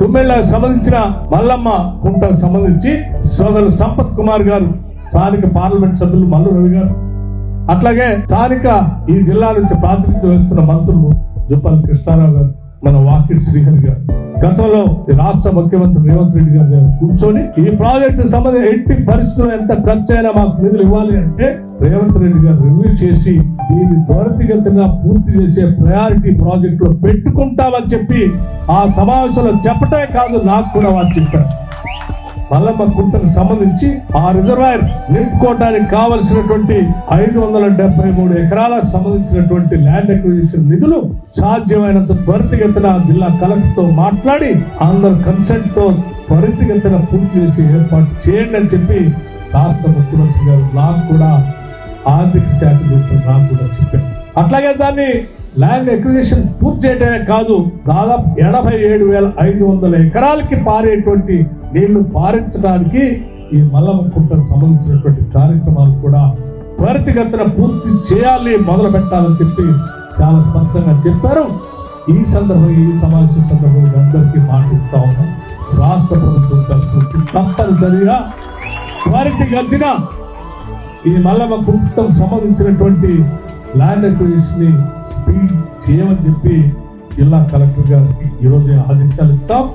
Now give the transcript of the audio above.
తుమ్మెళ్ళకు సంబంధించిన మల్లమ్మ కుంటకు సంబంధించి సోదరులు సంపత్ కుమార్ గారు, స్థానిక పార్లమెంట్ సభ్యులు మల్లు రవి గారు, అట్లాగే స్థానిక ఈ జిల్లా నుంచి ప్రాతినిధ్యం వహిస్తున్న మంత్రులు జుప్పల్ కృష్ణారావు గారు, మన వాకిట్ శ్రీహరి గారు, గతంలో రాష్ట్ర ముఖ్యమంత్రి రేవంత్ రెడ్డి గారు కూర్చొని ఈ ప్రాజెక్టు సంబంధించి ఎట్టి పరిస్థితుల్లో ఎంత ఖర్చు అయినా మాకు నిధులు ఇవ్వాలి అంటే రేవంత్ రెడ్డి గారు రివ్యూ చేసి దీన్ని త్వరితగతిగా పూర్తి చేసే ప్రయారిటీ ప్రాజెక్ట్ లో పెట్టుకుంటామని చెప్పి ఆ సమావేశంలో చెప్పటమే కాదు, నాకు కూడా వారు చెప్పారు. మల్లమ్మ కుంటకు సంబంధించి ఆ రిజర్వాయర్ నింపుకోవడానికి కావలసినటువంటి 573 ఎకరాలకు సంబంధించినటువంటి ల్యాండ్ అక్విజిషన్ నిధులు సాధ్యమైనంత త్వరితగతిన జిల్లా కలెక్టర్ తో మాట్లాడి అందరు కన్సెంట్ తో త్వరితగతిన పూర్తి చేసి ఏర్పాటు చేయండి అని చెప్పి రాష్ట్ర ముఖ్యమంత్రి గారు నాకు కూడా, ఆర్థిక శాఖ మంత్రి నాకు కూడా చెప్పారు. అట్లాగే దాన్ని ల్యాండ్ అక్విజిషన్ పూర్తి చేయడమే కాదు, దాదాపు 87,500 ఎకరాలకి పారేటువంటి నీళ్లు పారించడానికి ఈ మల్లమ్మ కుంటకు సంబంధించినటువంటి కార్యక్రమాలు కూడా త్వరితగతిన పూర్తి చేయాలి, మొదలు పెట్టాలని చెప్పి చాలా స్పష్టంగా చెప్పారు. ఈ సందర్భంగా ఈ సమావేశం సందర్భంగా అందరికీ మాటిస్తా ఉన్నాం, రాష్ట్ర ప్రభుత్వం తరఫు తప్పనిసరిగా త్వరితగతిన ఈ మల్లమ్మ కుంటకు సంబంధించినటువంటి ల్యాండ్ అక్విజిషన్ ని స్పీడ్ చేయమని చెప్పి జిల్లా కలెక్టర్ గారికి ఈరోజు ఆదేశాలు ఇస్తాం.